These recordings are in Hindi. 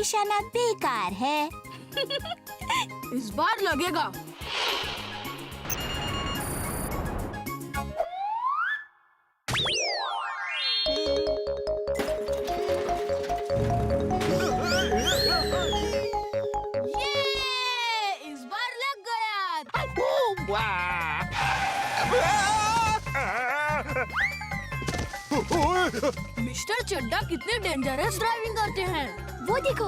निशाना बेकार है। इस बार लगेगा। इस बार लग गया। मिस्टर चड्डा कितने डेंजरस ड्राइविंग करते हैं। वो देखो।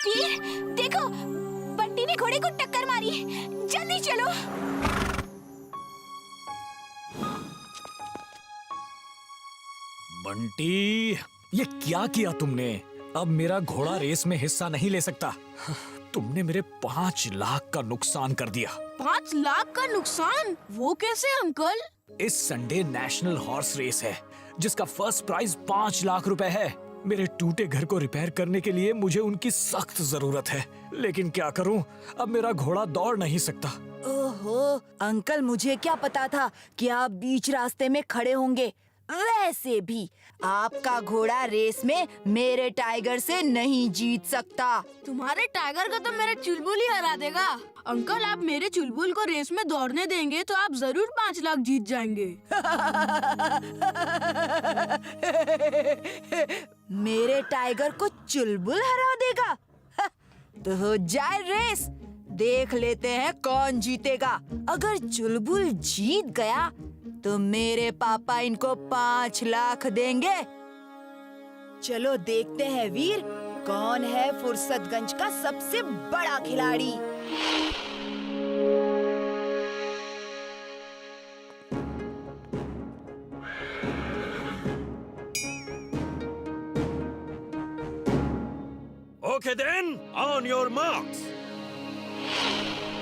वीर, देखो, बंटी ने घोड़े को टक्कर मारी। जल्दी चलो। बंटी, ये क्या किया तुमने? अब मेरा घोड़ा रेस में हिस्सा नहीं ले सकता। तुमने मेरे 5 लाख का नुकसान कर दिया। 5 लाख का नुकसान? वो कैसे अंकल? इस संडे नेशनल हॉर्स रेस है जिसका फर्स्ट प्राइज 5 लाख रुपए है। मेरे टूटे घर को रिपेयर करने के लिए मुझे उनकी सख्त जरूरत है, लेकिन क्या करूं, अब मेरा घोड़ा दौड़ नहीं सकता। ओहो, अंकल मुझे क्या पता था कि आप बीच रास्ते में खड़े होंगे। वैसे भी आपका घोड़ा रेस में मेरे टाइगर से नहीं जीत सकता। तुम्हारे टाइगर को तो मेरा चुलबुल ही हरा देगा। अंकल, आप मेरे चुलबुल को रेस में दौड़ने देंगे तो आप जरूर 5 लाख जीत जाएंगे। मेरे टाइगर को चुलबुल हरा देगा? तो हो जाए रेस, देख लेते हैं कौन जीतेगा। अगर चुलबुल जीत गया तो मेरे पापा इनको 5 लाख देंगे। चलो देखते हैं वीर, कौन है फुर्सतगंज का सबसे बड़ा खिलाड़ी। Okay then, on your marks.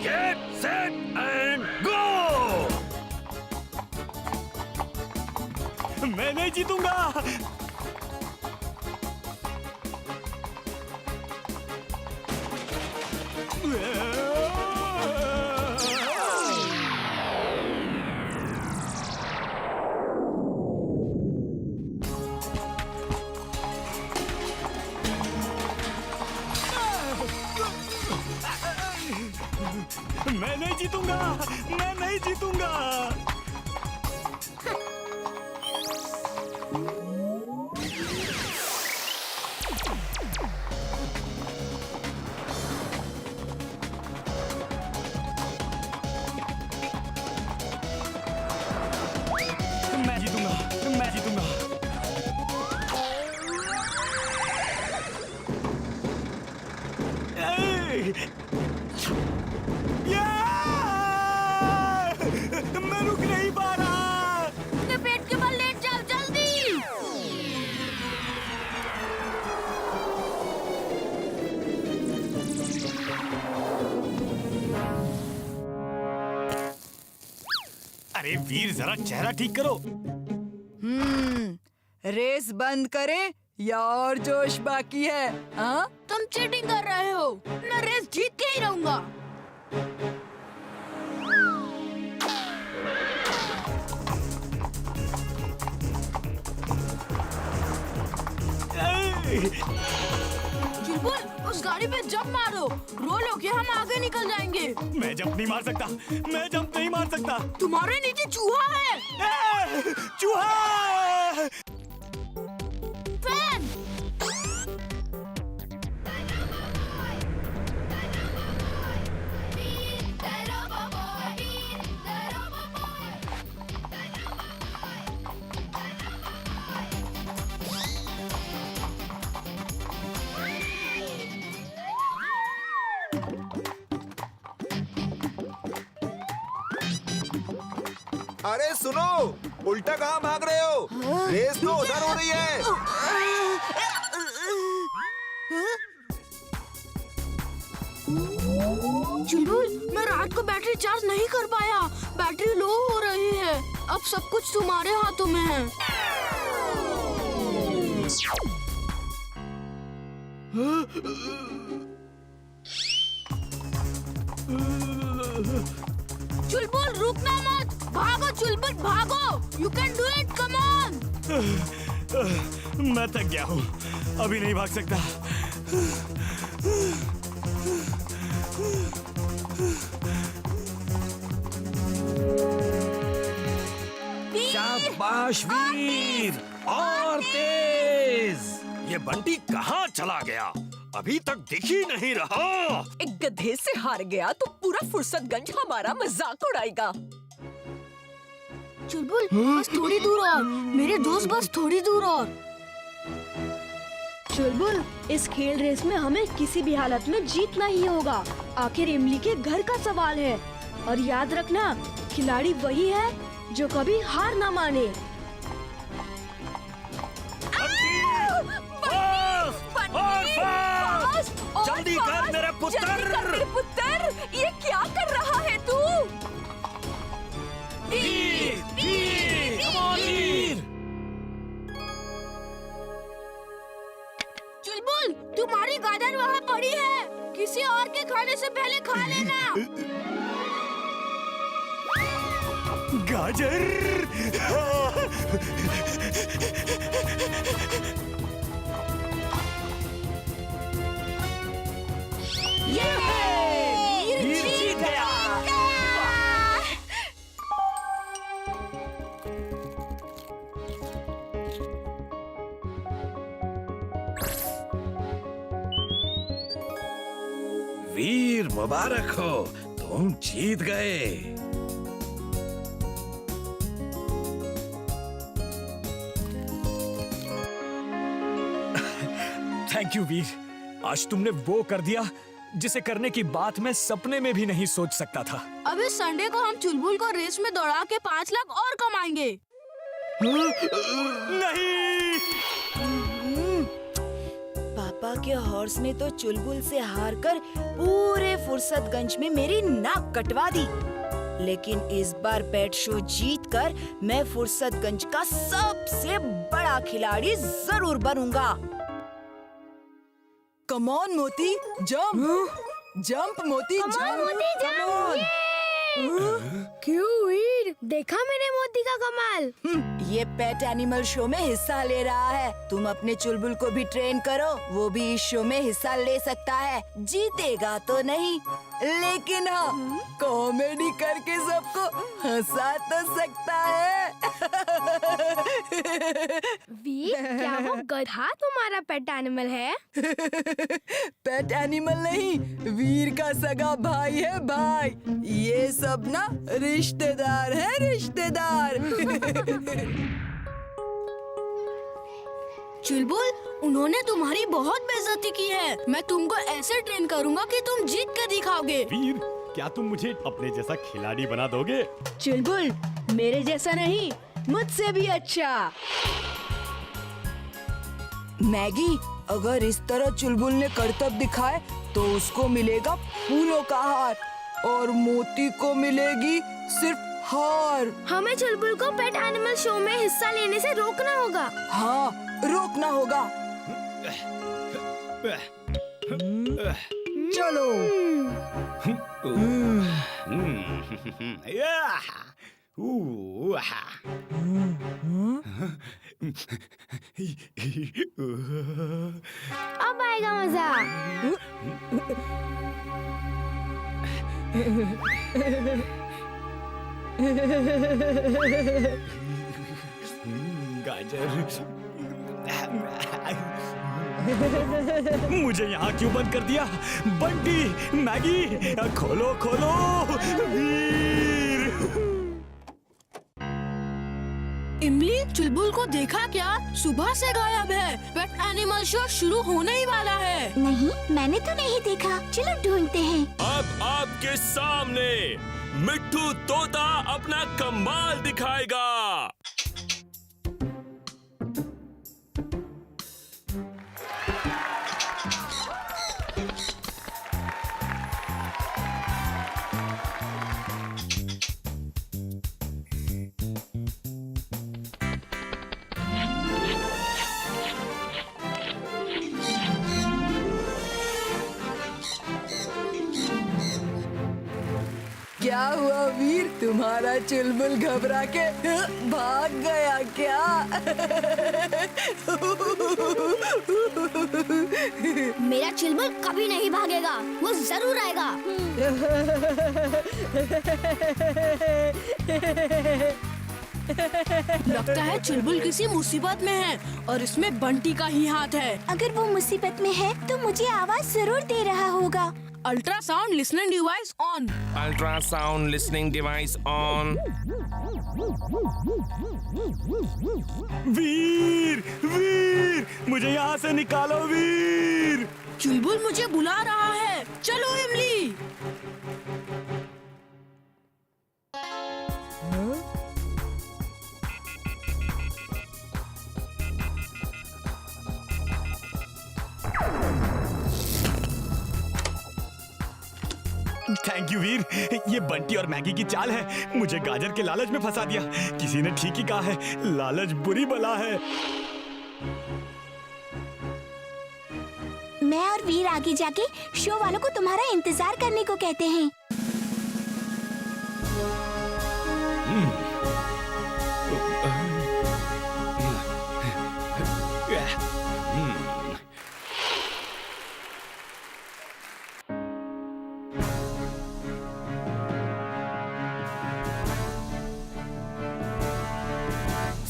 Get set and go! मैं नहीं जीतूंगा। मैं नहीं जीतूंगा, मैं नहीं जीतूंगा। मैं जीतूंगा, मैं जीतूंगा। मैं रुक नहीं पा रहा। अपने पेट के बल लेट जाओ जल्दी। अरे वीर, जरा चेहरा ठीक करो। रेस बंद करें या और जोश बाकी है? हाँ? तुम चीटिंग कर रहे हो। मैं रेस जीत के ही रहूंगा। चुलबुल, उस गाड़ी पे जंप मारो। रोल होके हम आगे निकल जाएंगे। मैं जंप नहीं मार सकता, मैं जंप नहीं मार सकता। तुम्हारे नीचे चूहा है। चूहा! फैन! अरे सुनो, उल्टा कहाँ भाग रहे हो? रेस तो उधर हो रही है। चुलबुल, मैं रात को बैटरी चार्ज नहीं कर पाया। बैटरी लो हो रही है। अब सब कुछ तुम्हारे हाथों में है। चुलबुल रुकना मत, भागो चुलबुल भागो, you can do it, come on. मैं थक गया हूँ, अभी नहीं भाग सकता। शाबाश वीर, और तेज। ये बंटी कहाँ चला गया? अभी तक दिख ही नहीं रहा। एक गधे से हार गया तो पूरा फुर्सतगंज हमारा मजाक उड़ाएगा। चुलबुल बस थोड़ी दूर और, मेरे दोस्त बस थोड़ी दूर और। चुलबुल, इस खेल रेस में हमें किसी भी हालत में जीतना ही होगा। आखिर इमली के घर का सवाल है। और याद रखना, खिलाड़ी वही है जो कभी हार ना माने। जल्दी कर मेरे पुत्र। पुत्र, ये क्या कर रहा है तू? वीर, वीर, come on, वीर। चुलबुल तुम्हारी गाजर वहाँ पड़ी है, किसी और के खाने से पहले खा लेना। गाजर। वीर जीत गया। वीर मुबारक हो, तुम जीत गए। थैंक यू वीर, आज तुमने वो कर दिया जिसे करने की बात मैं सपने में भी नहीं सोच सकता था। अब इस संडे को हम चुलबुल को रेस में दौड़ा के 5 लाख और कमाएंगे। नहीं, पापा के हॉर्स ने तो चुलबुल से हारकर पूरे फुर्सतगंज में मेरी नाक कटवा दी। लेकिन इस बार पेट शो जीतकर मैं फुर्सतगंज का सबसे बड़ा खिलाड़ी जरूर बनूंगा। कम ऑन मोती, जंप जंप मोती, जंप। क्यों वीर, देखा मैंने मोती का कमाल। ये पेट एनिमल शो में हिस्सा ले रहा है। तुम अपने चुलबुल को भी ट्रेन करो, वो भी इस शो में हिस्सा ले सकता है। जीतेगा तो नहीं, लेकिन हाँ, कॉमेडी करके सबको हंसा तो सकता है। वीर, क्या वो गधा तुम्हारा पेट एनिमल है? पेट एनिमल नहीं, वीर का सगा भाई है भाई। ये सब ना रिश्तेदार है, रिश्तेदार। चुलबुल उन्होंने तुम्हारी बहुत बेइज्जती की है। मैं तुमको ऐसे ट्रेन करूंगा कि तुम जीत कर दिखाओगे। वीर, क्या तुम मुझे अपने जैसा खिलाड़ी बना दोगे? चुलबुल, मेरे जैसा नहीं, मुझसे भी अच्छा। मैगी, अगर इस तरह चुलबुल ने करतब दिखाए तो उसको मिलेगा फूलों का हार और मोती को मिलेगी सिर्फ हार। हमें चुलबुल को पेट एनिमल शो में हिस्सा लेने से रोकना होगा। हाँ, रोकना होगा। चलो। अब आएगा मजा। गाजर, मुझे यहाँ क्यों बंद कर दिया? बंटी, मैगी, खोलो खोलो। वीर, इमली, चुलबुल को देखा क्या? सुबह से गायब है। पेट एनिमल शो शुरू होने ही वाला है। नहीं, मैंने तो नहीं देखा। चलो ढूंढते हैं। अब आपके सामने मिट्ठू तोता अपना कमाल दिखाएगा। क्या हुआ वीर, तुम्हारा चुलबुल घबरा के भाग गया क्या? मेरा चुलबुल कभी नहीं भागेगा, वो जरूर आएगा। लगता है चुलबुल किसी मुसीबत में है और इसमें बंटी का ही हाथ है। अगर वो मुसीबत में है तो मुझे आवाज जरूर दे रहा होगा। Ultrasound listening device on. Ultrasound listening device on. Veer Veer मुझे यहाँ से निकालो वीर। चुलबुल मुझे बुला रहा है, चलो इमली। थैंक यू वीर, ये बंटी और मैगी की चाल है। मुझे गाजर के लालच में फंसा दिया। किसी ने ठीक ही कहा है, लालच बुरी बला है। मैं और वीर आगे जाके शो वालों को तुम्हारा इंतजार करने को कहते हैं।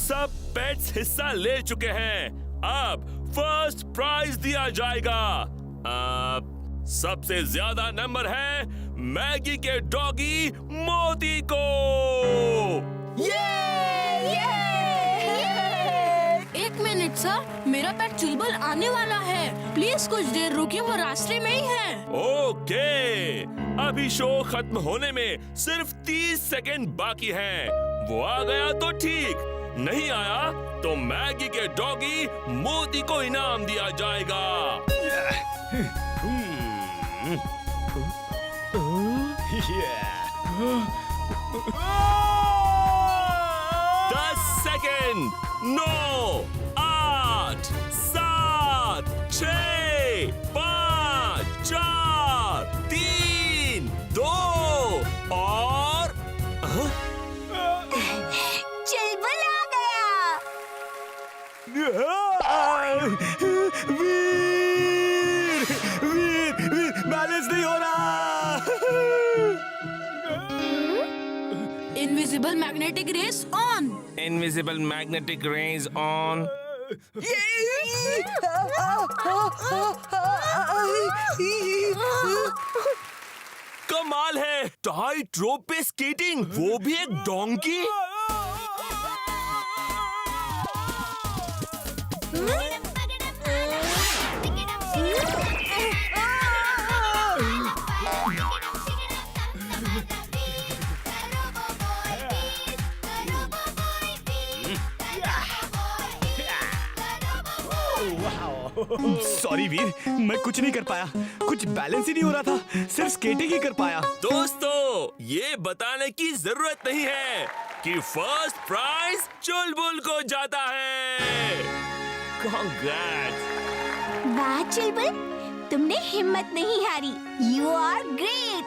सब पेट्स हिस्सा ले चुके हैं। अब फर्स्ट प्राइज दिया जाएगा। सबसे ज्यादा नंबर है मैगी के डॉगी मोती को। एक मिनट सर, मेरा पेट चुलबुल आने वाला है। प्लीज कुछ देर रुकिए, वो रास्ते में ही है। ओके, अभी शो खत्म होने में सिर्फ 30 सेकेंड बाकी हैं। वो आ गया तो ठीक, नहीं आया तो मैगी के डॉगी मोती को इनाम दिया जाएगा। 10 सेकेंड। 9, 8, 7, 6, 5, 4, 3, 2 और चुलबुल आ गया। वीर वीर वीर बैलेंस नहीं हो रहा। Invisible magnetic rays on. Invisible magnetic rays on. कमाल है, टाइट रोप पे स्केटिंग, वो भी एक डोंकी। सॉरी वीर, मैं कुछ नहीं कर पाया। कुछ बैलेंस ही नहीं हो रहा था, सिर्फ स्केटिंग ही कर पाया। दोस्तों, ये बताने की जरूरत नहीं है कि फर्स्ट प्राइज चुलबुल को जाता है। कांग्रेट्स। वाह चुलबुल, तुमने हिम्मत नहीं हारी। You are great.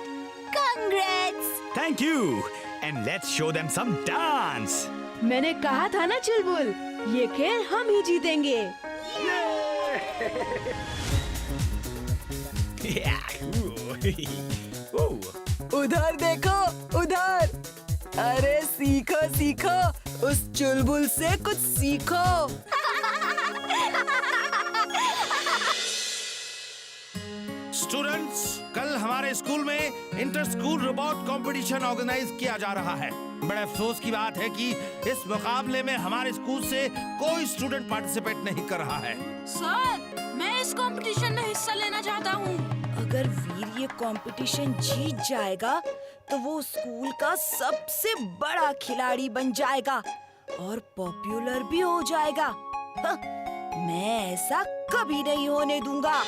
Congrats. Thank you and let's show them some dance. मैंने कहा था ना चुलबुल, ये खेल हम ही जीतेंगे। उधर देखो, उधर। अरे सीखो सीखो, उस चुलबुल से कुछ सीखो। स्टूडेंट्स, कल हमारे स्कूल में inter school robot competition organize किया जा रहा है। बड़े अफसोस की बात है कि इस मुकाबले में हमारे स्कूल से कोई स्टूडेंट पार्टिसिपेट नहीं कर रहा है। सर, मैं इस कंपटीशन में हिस्सा लेना चाहता हूँ। अगर वीर ये कंपटीशन जीत जाएगा तो वो स्कूल का सबसे बड़ा खिलाड़ी बन जाएगा और पॉपुलर भी हो जाएगा। मैं ऐसा कभी नहीं होने दूंगा।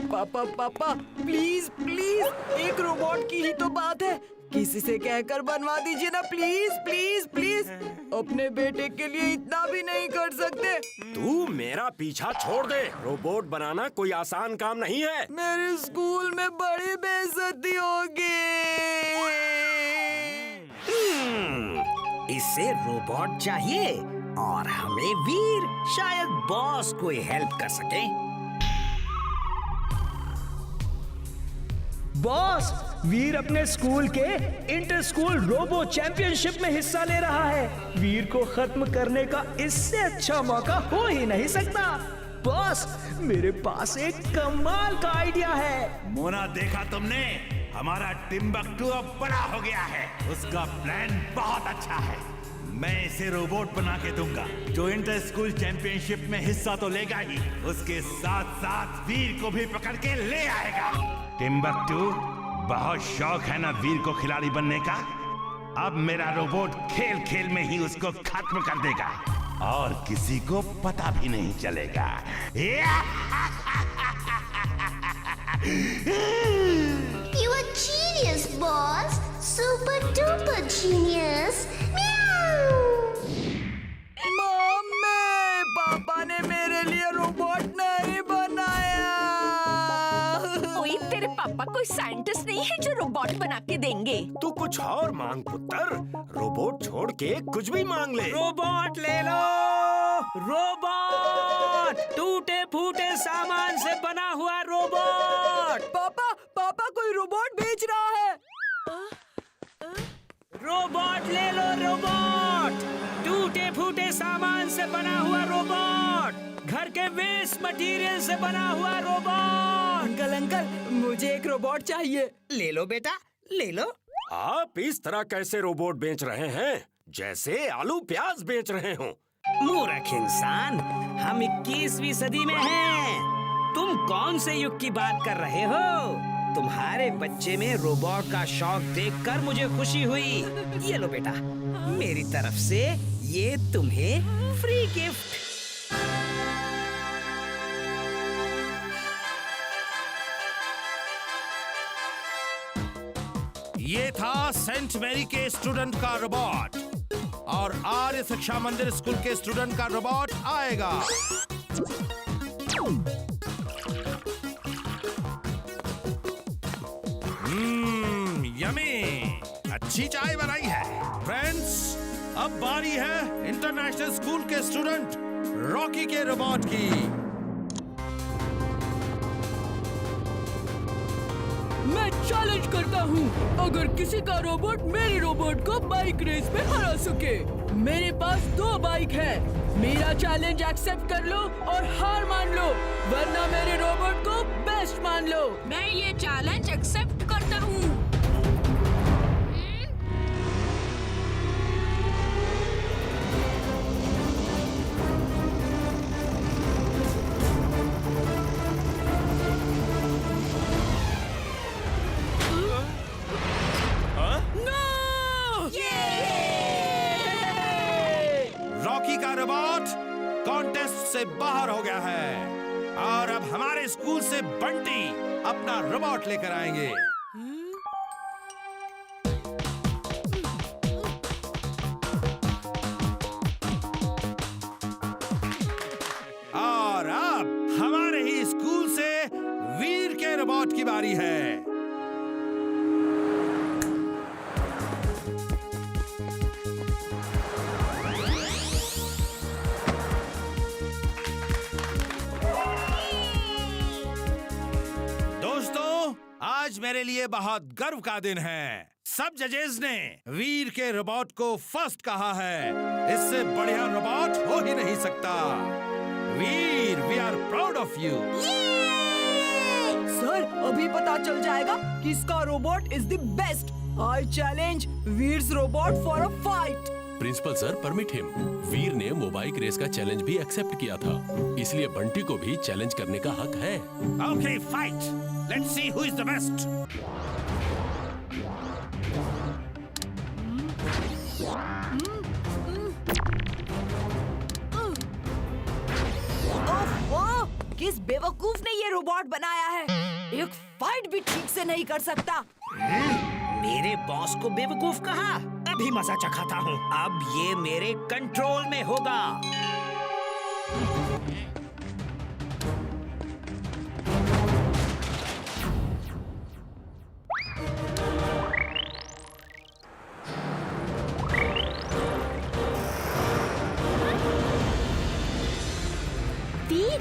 पापा पापा, प्लीज प्लीज, एक रोबोट की ही तो बात है। किसी से कहकर बनवा दीजिए ना प्लीज प्लीज प्लीज। अपने बेटे के लिए इतना भी नहीं कर सकते? तू मेरा पीछा छोड़ दे। रोबोट बनाना कोई आसान काम नहीं है। मेरे स्कूल में बड़ी बेइज्जती होगी। इसे रोबोट चाहिए और हमें वीर। शायद बॉस कोई हेल्प कर सके। बॉस, वीर अपने स्कूल के इंटर स्कूल रोबो चैंपियनशिप में हिस्सा ले रहा है। वीर को खत्म करने का इससे अच्छा मौका हो ही नहीं सकता। बॉस, मेरे पास एक कमाल का आइडिया है। मोना, देखा तुमने? हमारा टिम्बक्टू अब बड़ा हो गया है। उसका प्लान बहुत अच्छा है। मैं इसे रोबोट बना के दूंगा जो इंटर स्कूल चैंपियनशिप में हिस्सा तो लेगा ही, उसके साथ साथ वीर को भी पकड़ के ले आएगा। टिम्बक्टू, बहुत शौक है ना वीर को खिलाड़ी बनने का? अब मेरा रोबोट खेल खेल में ही उसको खत्म कर देगा और किसी को पता भी नहीं चलेगा। You are genius, boss. Super duper genius. Mummy, पापा ने मेरे लिए रोबोट नहीं बनाया। ओए, तेरे पापा कोई साइंटिस्ट नहीं है जो रोबोट बना के देंगे। तू कुछ और मांग पुत्र। रोबोट छोड़ के कुछ भी मांग ले। रोबोट ले लो। रोबोट, टूटे फूटे सामान से बना हुआ रोबोट। पापा, पापा कोई रोबोट बेच रहा है। रोबोट ले लो। रोबोट, टूटे फूटे सामान से बना हुआ रोबोट। घर के वेस्ट मटेरियल से बना हुआ रोबोट। अंकल अंकल, मुझे एक रोबोट चाहिए। ले लो बेटा, ले लो। आप इस तरह कैसे रोबोट बेच रहे हैं जैसे आलू प्याज बेच रहे हो? मूर्ख इंसान, हम 21वीं सदी में हैं। तुम कौन से युग की बात कर रहे हो? तुम्हारे बच्चे में रोबोट का शौक देखकर मुझे खुशी हुई। ये लो बेटा, मेरी तरफ से ये तुम्हें फ्री गिफ्ट। ये था सेंट मैरी के स्टूडेंट का रोबोट और आर्य शिक्षा मंदिर स्कूल के स्टूडेंट का रोबोट आएगा। यमी, अच्छी चाय बनाई है। फ्रेंड्स, अब बारी है इंटरनेशनल स्कूल के स्टूडेंट रॉकी के रोबोट की। मैं चैलेंज करता हूँ, अगर किसी का रोबोट मेरे रोबोट को बाइक रेस में हरा सके। मेरे पास 2 बाइक है। मेरा चैलेंज एक्सेप्ट कर लो और हार मान लो, वरना मेरे रोबोट को बेस्ट मान लो। मैं ये चैलेंज एक्सेप्ट करता हूँ। रॉकी का रोबोट कॉन्टेस्ट से बाहर हो गया है और अब हमारे स्कूल से बंटी अपना रोबोट लेकर आएंगे। और अब हमारे ही स्कूल से वीर के रोबोट की बारी है। आज मेरे लिए बहुत गर्व का दिन है। सब जजेस ने वीर के रोबोट को फर्स्ट कहा है। इससे बढ़िया रोबोट हो ही नहीं सकता। Veer, we are proud of you. Sir, अभी पता चल जाएगा किसका robot is the best. I challenge Veer's robot for a fight. Principal sir, permit him. Veer ने मोबाइल रेस का चैलेंज भी एक्सेप्ट किया था, इसलिए बंटी को भी चैलेंज करने का हक है। Okay, fight. Let's see who is the best. Oh, किस बेवकूफ ने ये रोबोट बनाया है? एक फाइट भी ठीक से नहीं कर सकता। मेरे बॉस को बेवकूफ कहा, अभी मजा चखाता हूँ। अब ये मेरे कंट्रोल में होगा। वीर,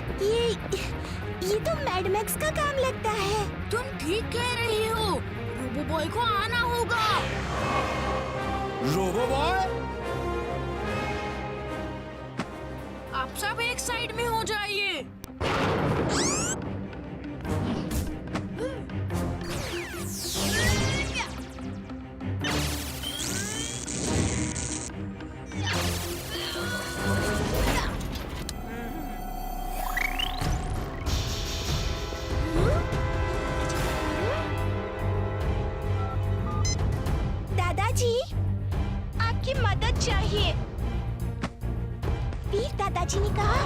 ये तो मैड मैक्स का काम लगता है। तुम ठीक कह रही हो, रोबो बॉय को आना होगा। रोबो बॉय, आप सब एक साइड में हो जाइए। दादाजी, आपकी मदद चाहिए। वीर, दादाजी ने कहा।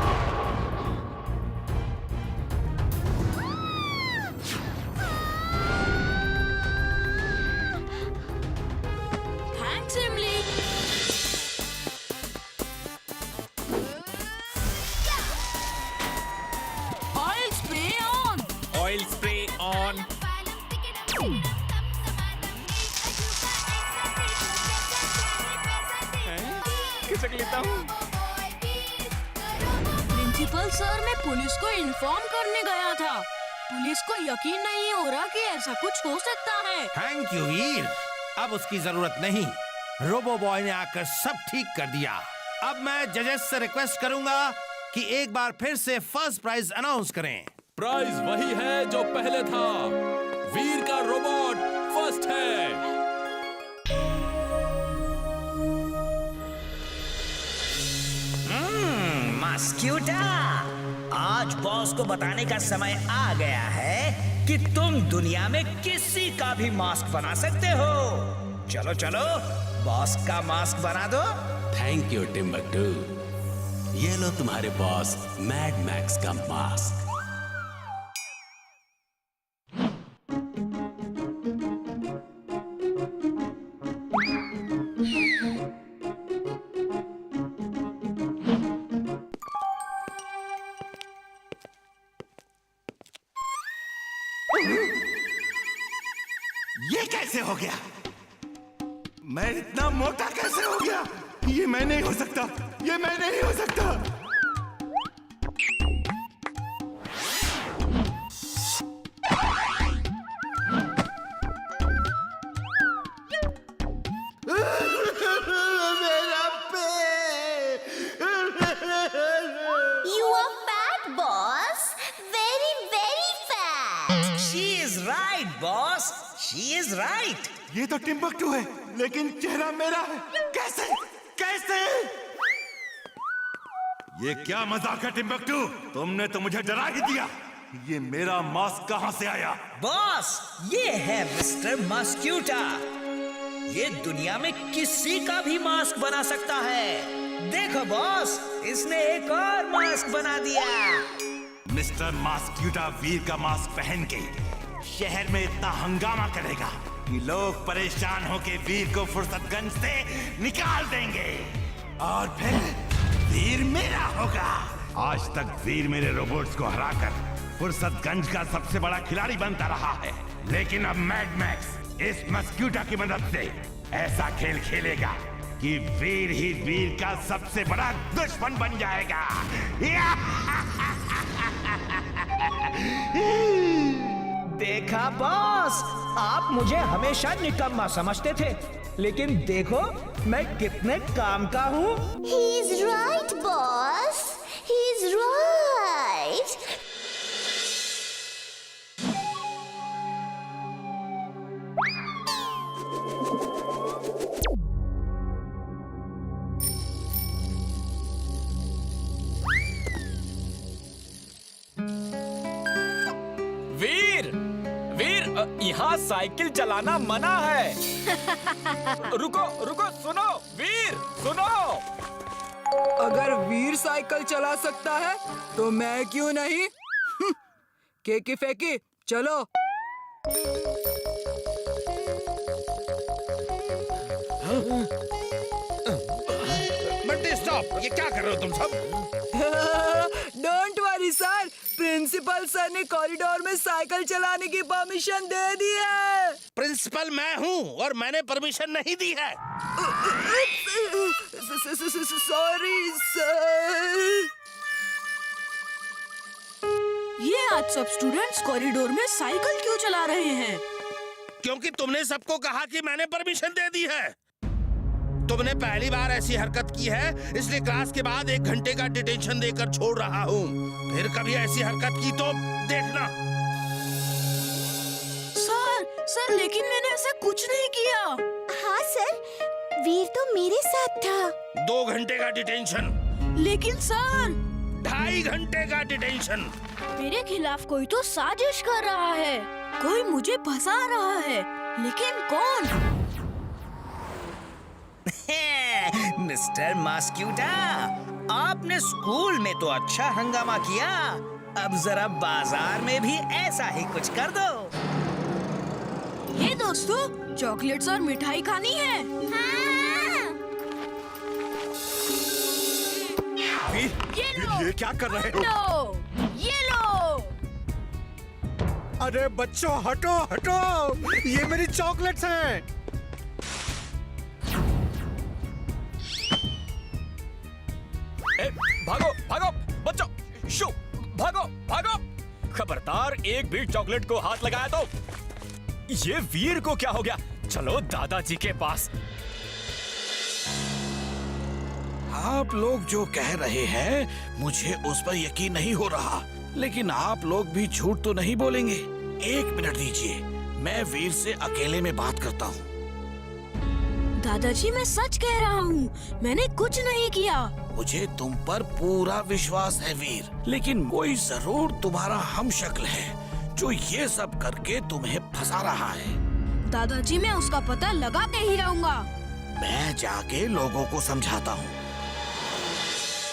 थैंक्स इमली। Oil spray on. Oil spray on. खिसक लेता हूँ। प्रिंसिपल सर, मैं पुलिस को इन्फॉर्म करने गया था। पुलिस को यकीन नहीं हो रहा कि ऐसा कुछ हो सकता है। थैंक यू वीर, अब उसकी जरूरत नहीं। रोबो बॉय ने आकर सब ठीक कर दिया। अब मैं जजेस से रिक्वेस्ट करूंगा कि एक बार फिर से फर्स्ट प्राइज अनाउंस करें। प्राइज वही है जो पहले था। वीर का रोबोट फर्स्ट है। मस्क्यूटा, आज बॉस को बताने का समय आ गया है कि तुम दुनिया में किसी का भी मास्क बना सकते हो। चलो चलो, बॉस का मास्क बना दो। Thank you Timbuktu. ये लो तुम्हारे बॉस मैड मैक्स का मास्क। ये कैसे हो गया? मैं इतना मोटा कैसे हो गया? ये मैं नहीं हो सकता, ये मैं नहीं हो सकता। मेरा पेट। You are fat, boss. Very, very fat. She is right, boss. She is right. ये तो टिम्बकटू है, लेकिन चेहरा मेरा है। कैसे? कैसे? ये क्या मजाक है टिम्बकटू? तुमने तो मुझे डरा ही दिया। ये मेरा मास्क कहाँ से आया? बॉस, ये है मिस्टर मस्क्यूटा। ये दुनिया में किसी का भी मास्क बना सकता है। देखो बॉस, इसने एक और मास्क बना दिया। मिस्टर मस्क्यूटा वीर का मास्क पहन के शहर में इतना हंगामा करेगा कि लोग परेशान होके वीर को फुर्सतगंज से निकाल देंगे और फिर वीर मेरा होगा। आज तक वीर मेरे रोबोट्स को हराकर फुर्सतगंज का सबसे बड़ा खिलाड़ी बनता रहा है, लेकिन अब मैड मैक्स इस मस्क्यूटा की मदद से ऐसा खेल खेलेगा कि वीर ही वीर का सबसे बड़ा दुश्मन बन जाएगा। देखा बॉस, आप मुझे हमेशा निकम्मा समझते थे, लेकिन देखो मैं कितने काम का हूँ। He's right, boss. He's right. वीर, यहाँ साइकिल चलाना मना है। रुको रुको, सुनो वीर, सुनो। अगर वीर साइकिल चला सकता है तो मैं क्यों नहीं? केकी फेंकी, चलो। बंटी स्टॉप, ये क्या कर रहे हो तुम सब? Don't worry sir, principal sir ने कॉरिडोर में साइकिल चलाने की परमिशन दे दी है। प्रिंसिपल मैं हूँ और मैंने परमिशन नहीं दी है। Sorry sir. ये आज सब स्टूडेंट्स कॉरिडोर में साइकिल क्यों चला रहे हैं? क्योंकि तुमने सबको कहा कि मैंने परमिशन दे दी है। तुमने पहली बार ऐसी हरकत की है, इसलिए क्लास के बाद 1 घंटे का डिटेंशन देकर छोड़ रहा हूँ। फिर कभी ऐसी हरकत की तो देखना। सर लेकिन मैंने ऐसा कुछ नहीं किया। हाँ सर, वीर तो मेरे साथ था। 2 घंटे का डिटेंशन। लेकिन सर 2.5 घंटे का डिटेंशन। मेरे खिलाफ कोई तो साजिश कर रहा है, कोई मुझे फंसा रहा है, लेकिन कौन? मिस्टर मॉस्क्यूटा, आपने स्कूल में तो अच्छा हंगामा किया, अब जरा बाजार में भी ऐसा ही कुछ कर दो। ये दोस्तों, चॉकलेट्स और मिठाई खानी है। ये क्या कर रहे हो? लो, ये लो। अरे बच्चों हटो हटो, ये मेरी चॉकलेट्स हैं। भागो भागो बच्चों, शू, भागो भागो। खबरदार, एक भी चॉकलेट को हाथ लगाया तो। ये वीर को क्या हो गया? चलो दादाजी के पास। आप लोग जो कह रहे हैं मुझे उस पर यकीन नहीं हो रहा, लेकिन आप लोग भी झूठ तो नहीं बोलेंगे। 1 मिनट दीजिए, मैं वीर से अकेले में बात करता हूँ। दादाजी मैं सच कह रहा हूँ, मैंने कुछ नहीं किया। मुझे तुम पर पूरा विश्वास है वीर, लेकिन कोई जरूर तुम्हारा हमशक्ल है जो ये सब करके तुम्हें फंसा रहा है। दादाजी मैं उसका पता लगा के ही रहूँगा। मैं जाके लोगों को समझाता हूँ।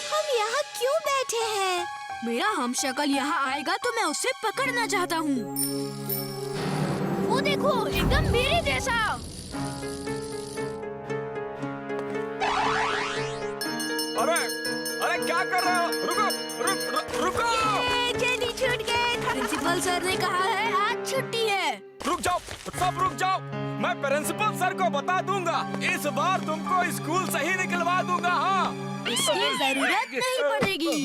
हम यहाँ क्यों बैठे हैं? मेरा हमशक्ल यहाँ आएगा तो मैं उसे पकड़ना चाहता हूँ। वो देखो, एकदम मेरे जैसा। अरे क्या कर रहे हो? रुको। जल्दी छूट गए। प्रिंसिपल सर ने कहा है आज छुट्टी है। रुक जाओ, सब रुक जाओ। मैं प्रिंसिपल सर को बता दूंगा, इस बार तुमको स्कूल से ही निकलवा दूंगा। हाँ, इसकी जरूरत नहीं पड़ेगी।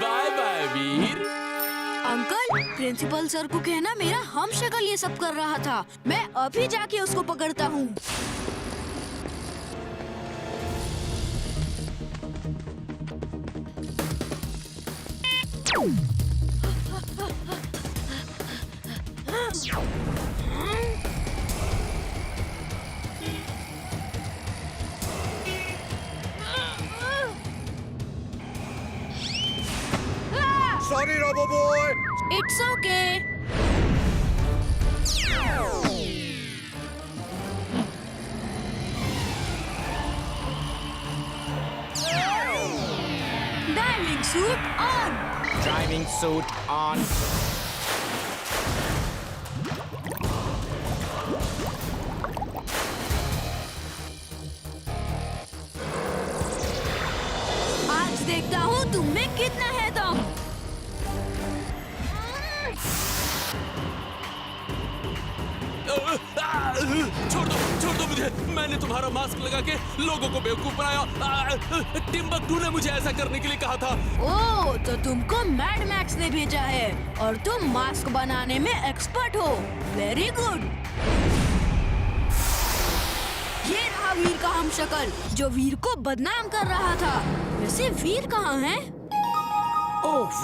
बाय बाय वीर। अंकल, प्रिंसिपल सर को कहना मेरा हमशक्ल ये सब कर रहा था। मैं अभी जाके उसको पकड़ता हूँ। Sorry robo boy. It's okay. Diving suit on. Driving suit on. आज देखता हूँ तुम में कितना है दम। छोड़ दो मुझे। मैंने तुम्हारा मास्क लगा के लोगों को बेवकूफ बनाया। टिम्बकटू ने मुझे ऐसा करने के लिए कहा था। ओह, तो तुमको मैड मैक्स ने भेजा है और तुम मास्क बनाने में एक्सपर्ट हो। Very good. ये रहा वीर का हमशक्ल जो वीर को बदनाम कर रहा था। वैसे वीर कहाँ है? ओह,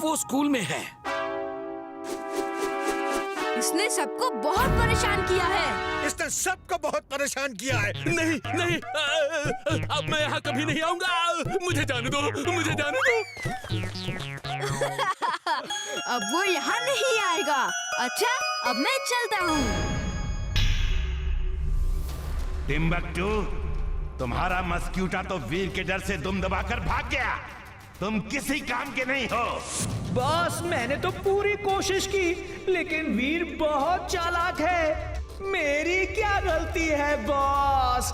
वो स्कूल में है। इसने सबको बहुत परेशान किया है। इसने सबको बहुत परेशान किया है। नहीं, अब मैं यहाँ कभी नहीं आऊंगा। मुझे जाने दो। अब वो यहाँ नहीं आएगा। अच्छा, अब मैं चलता हूँ। टिम्बकटू, तुम्हारा मस्क्यूटा तो वीर के डर से दुम दबाकर भाग गया। तुम किसी काम के नहीं हो। बॉस मैंने तो पूरी कोशिश की, लेकिन वीर बहुत चालाक है। मेरी क्या गलती है boss?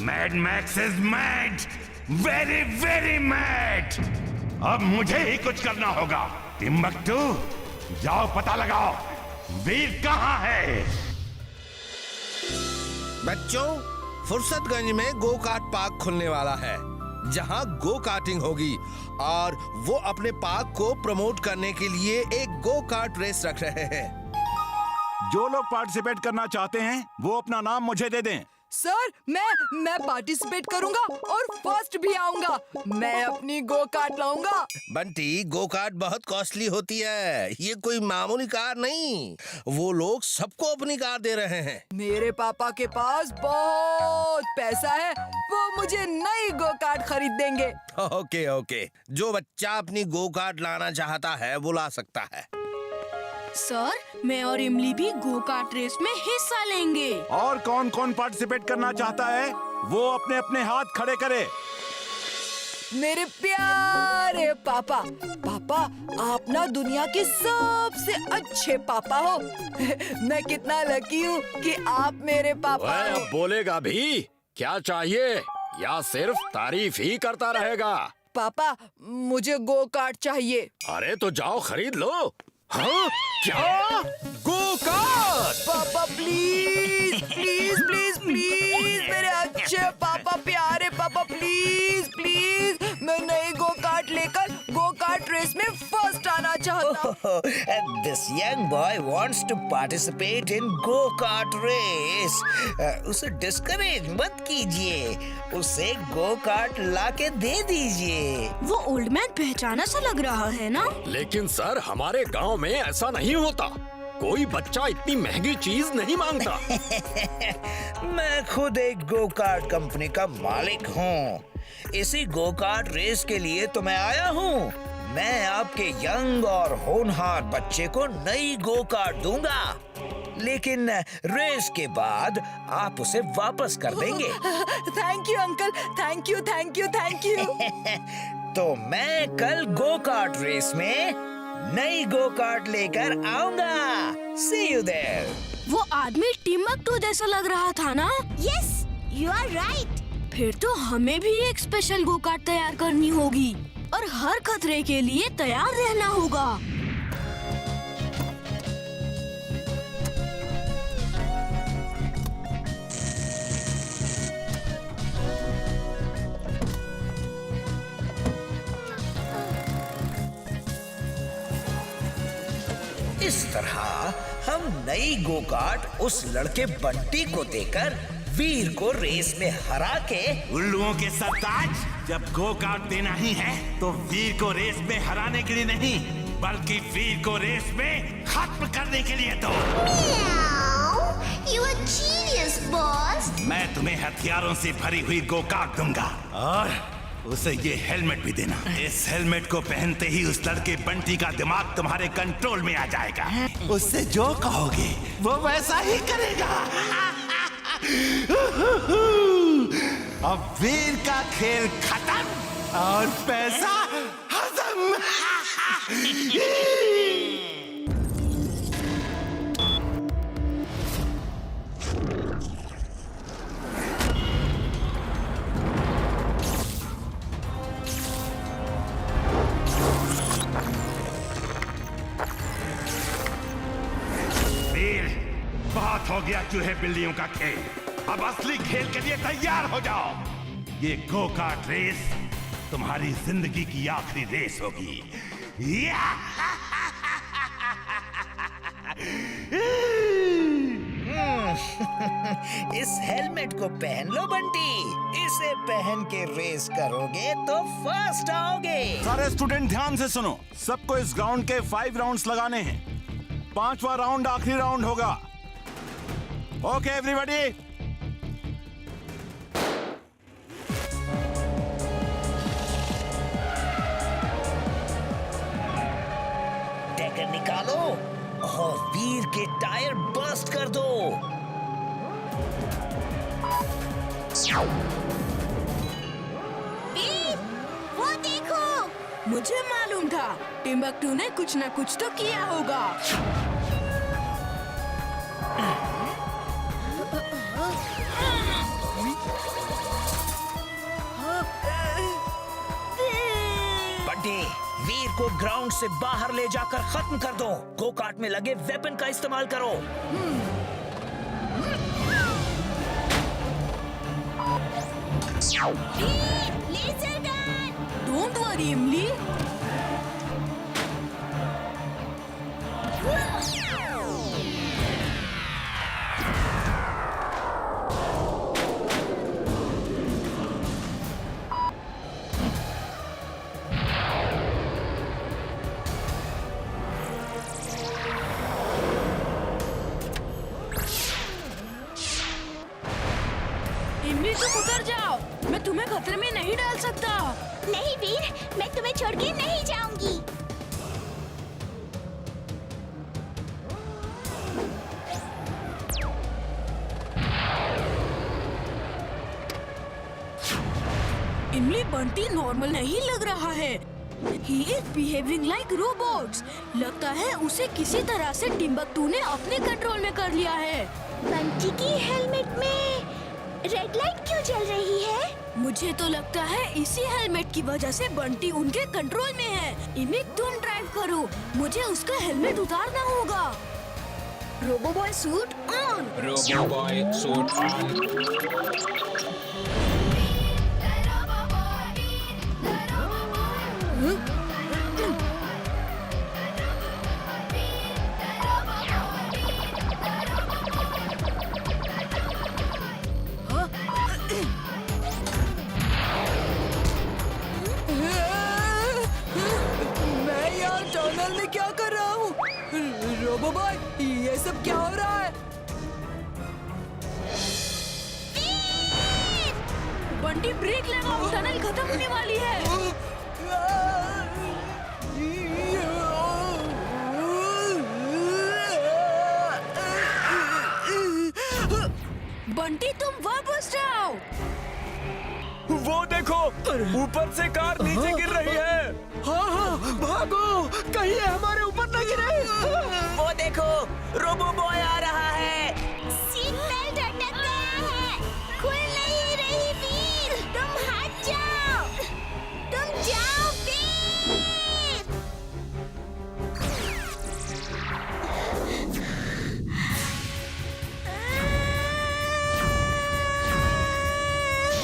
Mad max is mad, very very mad. अब मुझे ही कुछ करना होगा। टिम्बक्टू, जाओ पता लगाओ वीर कहाँ है। बच्चों, फुर्सतगंज में गो कार्ट पार्क खुलने वाला है, जहां गो कार्टिंग होगी और वो अपने पार्क को प्रमोट करने के लिए एक गो कार्ट रेस रख रहे हैं। जो लोग पार्टिसिपेट करना चाहते हैं वो अपना नाम मुझे दे दें। सर, मैं पार्टिसिपेट करूंगा और फर्स्ट भी आऊंगा। मैं अपनी गो कार्ट लाऊंगा। बंटी, गो कार्ट बहुत कॉस्टली होती है, ये कोई मामूली कार नहीं। वो लोग सबको अपनी कार दे रहे हैं। मेरे पापा के पास बहुत पैसा है, वो मुझे नई गो कार्ट खरीद देंगे। ओके ओके, जो बच्चा अपनी गो कार्ट लाना चाहता है वो ला सकता है। सर, मैं और इमली भी गो कार्ट रेस में हिस्सा लेंगे। और कौन कौन पार्टिसिपेट करना चाहता है वो अपने अपने हाथ खड़े करे। मेरे प्यारे पापा, पापा आप ना दुनिया के सबसे अच्छे पापा हो। मैं कितना लकी हूँ कि आप मेरे पापा हो। अब बोलेगा भी? क्या चाहिए या सिर्फ तारीफ ही करता रहेगा? पापा, मुझे गो कार्ट चाहिए। अरे तो जाओ खरीद लो। हाँ? क्या? Go kart? पापा प्लीज प्लीज प्लीज प्लीज, मेरे अच्छे पापा, प्यारे पापा, प्लीज प्लीज, मैं नई गो कार्ट लेकर गो कार्ट रेस में फर्स्ट आना चाहता हूँ। This young boy wants to participate in go-kart race. उसे डिस्करेज मत कीजिए, उसे गो कार्ट लाके दे दीजिए। वो ओल्ड मैन पहचाना सा लग रहा है ना? लेकिन सर, हमारे गांव में ऐसा नहीं होता। कोई बच्चा इतनी महंगी चीज नहीं मांगता। मैं खुद एक गो कार्ट कंपनी का मालिक हूँ। इसी गो कार्ट रेस के लिए तो मैं आया हूँ। मैं आपके यंग और होनहार बच्चे को नई गो कार्ट दूंगा, लेकिन रेस के बाद आप उसे वापस कर देंगे। Thank you uncle, thank you thank you thank you. तो मैं कल गो कार्ट रेस में नई गो कार्ट लेकर आऊंगा। See you there. वो आदमी टिम्बक्टू जैसा लग रहा था ना? Yes, you are right. फिर तो हमें भी एक स्पेशल गो कार्ट तैयार करनी होगी और हर खतरे के लिए तैयार रहना होगा। इस तरह हम नई गो कार्ट उस लड़के बंटी को देकर वीर को रेस में हरा के। उल्लुओं के सरताज, जब गो कार्ट देना ही है तो वीर को रेस में हराने के लिए नहीं, बल्कि वीर को रेस में खत्म करने के लिए दो। You are genius, boss. मैं तुम्हें हथियारों से भरी हुई गो कार्ट दूंगा और उसे ये हेलमेट भी देना। इस हेलमेट को पहनते ही उस लड़के बंटी का दिमाग तुम्हारे कंट्रोल में आ जाएगा। उससे जो कहोगे वो वैसा ही करेगा। अब वीर का खेल खत्म और पैसा हजम। वीर, बहुत हो गया चूहे बिल्लियों का खेल। अब असली खेल के लिए तैयार हो जाओ। ये गो कार्ट रेस तुम्हारी जिंदगी की आखिरी रेस होगी। इस हेलमेट को पहन लो बंटी, इसे पहन के रेस करोगे तो फर्स्ट आओगे। सारे स्टूडेंट ध्यान से सुनो, सबको इस ग्राउंड के 5 राउंड्स लगाने हैं। 5वां राउंड आखिरी राउंड होगा। Okay everybody. टैगर निकालो और वीर के टायर बर्स्ट कर दो। मुझे मालूम था टिम्बकटू ने कुछ न कुछ तो किया होगा। बंटी, वीर को ग्राउंड से बाहर ले जाकर खत्म कर दो। गो कार्ट में लगे वेपन का इस्तेमाल करो। Laser gun. डोंट वरी इमली। इमली तुम उतर जाओ, मैं तुम्हें खतरे में नहीं डाल सकता। नहीं वीर, मैं तुम्हें छोड़ के नहीं जाऊंगी। इमली बंटी नॉर्मल नहीं लग रहा है। He is behaving like robots. लगता है उसे किसी तरह से टिम्बकटू ने अपने कंट्रोल में कर लिया है। बंटी की हेलमेट में रेड लाइट क्यों जल रही है? मुझे तो लगता है इसी हेलमेट की वजह से बंटी उनके कंट्रोल में है। इमिक तुम ड्राइव करो, मुझे उसका हेलमेट उतारना होगा। Roboboy suit on. Roboboy suit on. मैं यहाँ टनल में क्या कर रहा हूँ? रोबोबॉय, ये सब क्या हो रहा है? बंटी ब्रेक लगाओ, टनल खत्म होने वाली है। बंटी तुम वापस जाओ। वो देखो, ऊपर से कार नीचे गिर रही है। हाँ हाँ, भागो, कहीं हमारे ऊपर न गिरे। वो देखो, रोबोबॉय आ रहा है। सीट बेल्ट अटक गया है, खुल नहीं रही वीर, तुम हट जाओ, तुम जाओ वीर।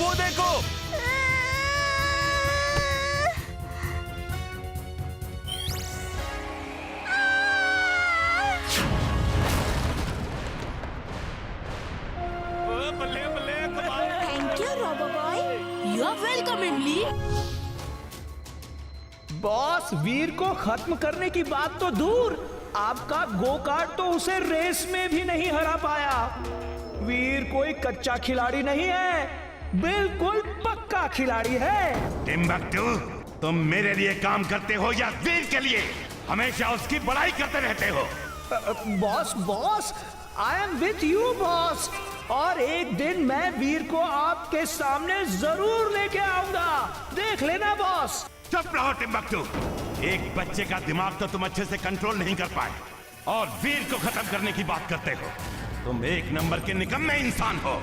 वो देखो, thank you Roboboy. You are welcome Imli. Boss, Veer को खत्म करने की बात तो दूर, आपका गो कार्ट तो उसे रेस में भी नहीं हरा पाया। वीर कोई कच्चा खिलाड़ी नहीं है, बिल्कुल पक्का खिलाड़ी है। टिम्बकटू, तुम मेरे लिए काम करते हो या वीर के लिए? हमेशा उसकी बड़ाई करते रहते हो। Boss boss, I am with you boss, और एक दिन मैं वीर को आपके सामने जरूर लेके आऊंगा, देख लेना बॉस। चुप रहो टिम्बकटू, एक बच्चे का दिमाग तो तुम अच्छे से कंट्रोल नहीं कर पाए और वीर को खत्म करने की बात करते हो। तुम एक नंबर के निकम्मे इंसान हो।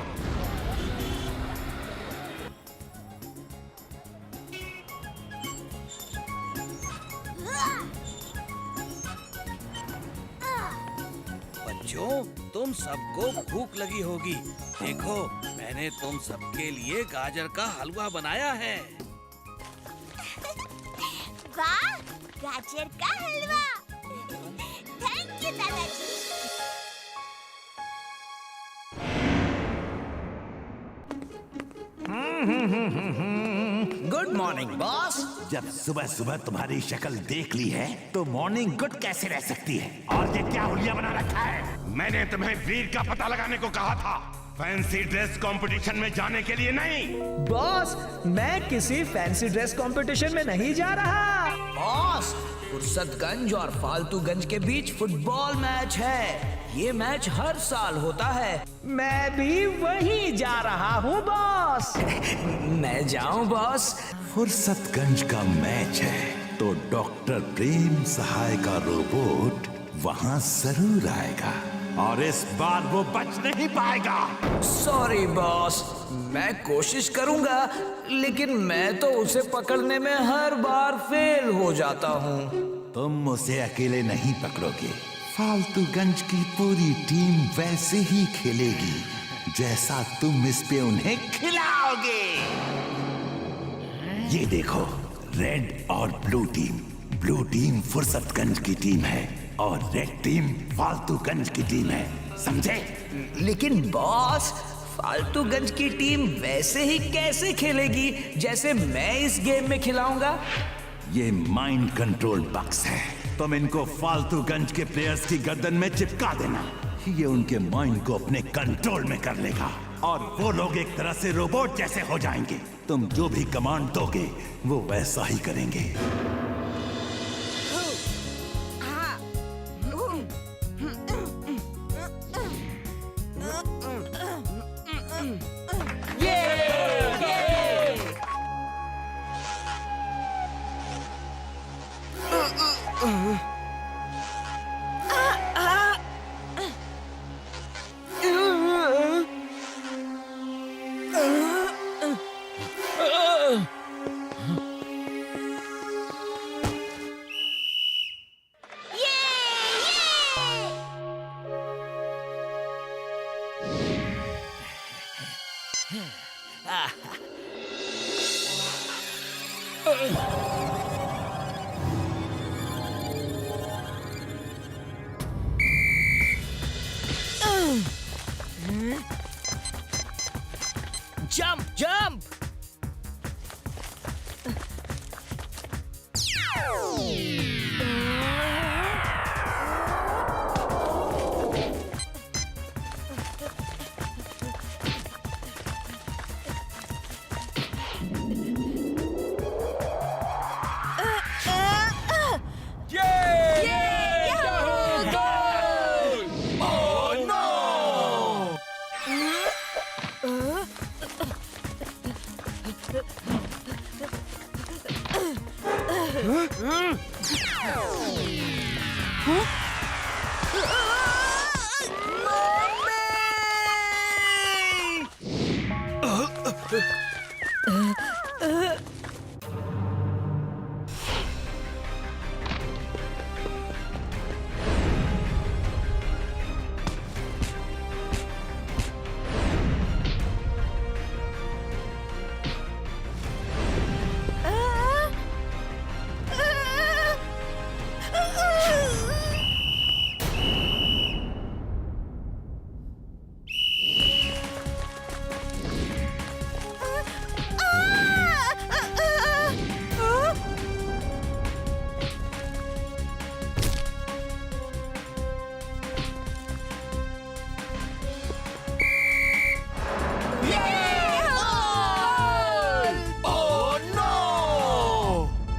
बच्चों, तुम सबको भूख लगी होगी। देखो, मैंने तुम सबके लिए गाजर का हलवा बनाया है। वाह, गाजर का हलवा। थैंक यू दादाजी। Good morning boss. जब सुबह सुबह तुम्हारी शक्ल देख ली है तो मॉर्निंग गुड कैसे रह सकती है? और ये क्या हुलिया बना रखा है? मैंने तुम्हें वीर का पता लगाने को कहा था, फैंसी ड्रेस कंपटीशन में जाने के लिए नहीं। बॉस, मैं किसी फैंसी ड्रेस कंपटीशन में नहीं जा रहा। बॉस, फुर्सतगंज और फालतूगंज के बीच फुटबॉल मैच है। ये मैच हर साल होता है। मैं भी वहीं जा रहा हूँ बॉस। मैं जाऊँ बॉस? फुर्सतगंज का मैच है, डॉक्टर प्रेम सहाय का रोबोट वहां जरूर आएगा और इस बार वो बच नहीं पाएगा। सॉरी बॉस, मैं कोशिश करूंगा, लेकिन मैं तो उसे पकड़ने में हर बार फेल हो जाता हूँ। तुम उसे अकेले नहीं पकड़ोगे, फालतूगंज की पूरी टीम वैसे ही खेलेगी जैसा तुम इस पे उन्हें खिलाओगे। ये देखो, रेड और ब्लू टीम फुर्सतगंज की टीम है और रेड टीम फालतूगंज की टीम है, समझे? लेकिन बॉस, फालतूगंज की टीम वैसे ही कैसे खेलेगी जैसे मैं इस गेम में खिलाऊंगा? ये माइंड कंट्रोल बक्स है, तुम इनको फालतूगंज के प्लेयर्स की गर्दन में चिपका देना। ये उनके माइंड को अपने कंट्रोल में कर लेगा और वो लोग एक तरह से रोबोट जैसे हो जाएंगे। तुम जो भी कमांड दोगे वो वैसा ही करेंगे। Jump jump.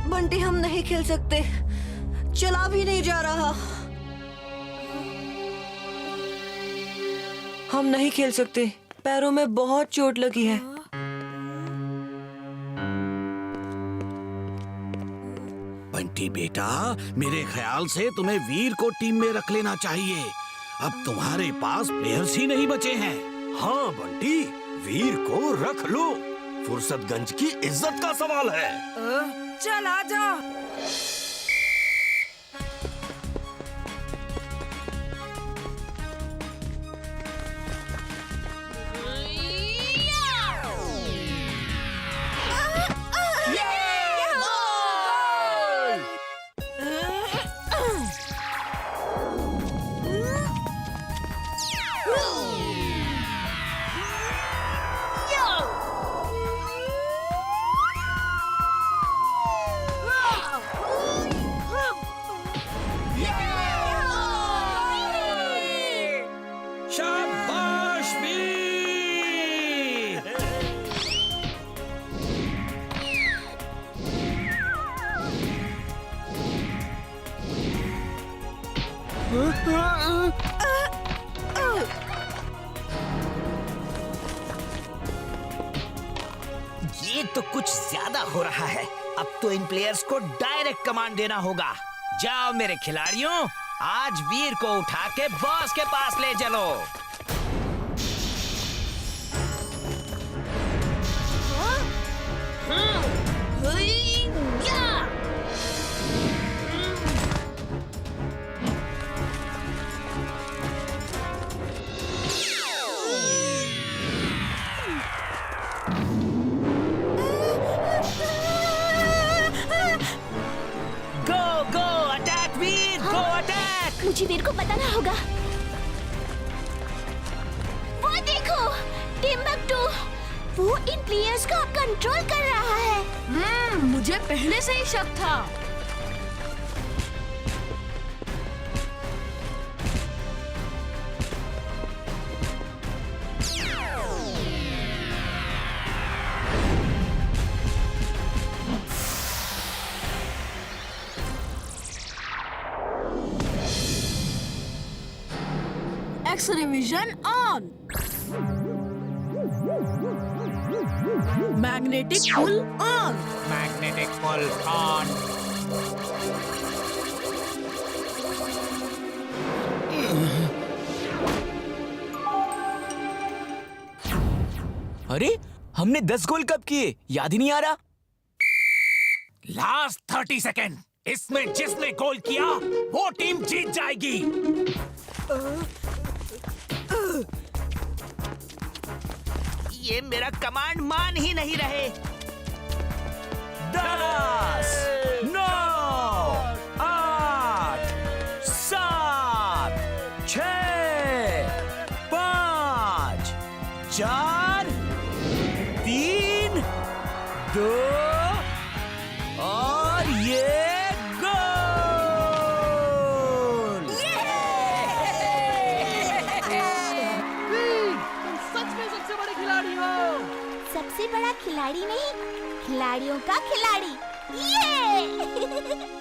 बंटी, हम नहीं खेल सकते, चला भी नहीं जा रहा। हम नहीं खेल सकते, पैरों में बहुत चोट लगी है। बंटी बेटा, मेरे ख्याल से तुम्हें वीर को टीम में रख लेना चाहिए। अब तुम्हारे पास प्लेयर्स ही नहीं बचे हैं। हाँ बंटी, वीर को रख लो, फुर्सतगंज की इज्जत का सवाल है। चल आजा। शाबाश वीर! ये तो कुछ ज्यादा हो रहा है। अब तो इन प्लेयर्स को डायरेक्ट कमांड देना होगा। जाओ मेरे खिलाड़ियों, आज वीर को उठा के बॉस के पास ले चलो। मुझे वीर को बताना होगा। वो देखो, टिम्बकटू, वो इन प्लेयर्स को कंट्रोल कर रहा है। मुझे पहले से ही शक था। X-ray vision on. Magnetic pull on. Magnetic pull on. अरे, हमने 10 गोल कब किए? याद ही नहीं आ रहा। लास्ट 30 सेकेंड, इसमें जिसने गोल किया वो टीम जीत जाएगी। ये मेरा कमांड मान ही नहीं रहे। 10, 9, 8, 7, 6, 5, 4, 3, 2 और ये सबसे बड़ा खिलाड़ी नहीं, खिलाड़ियों का खिलाड़ी। ये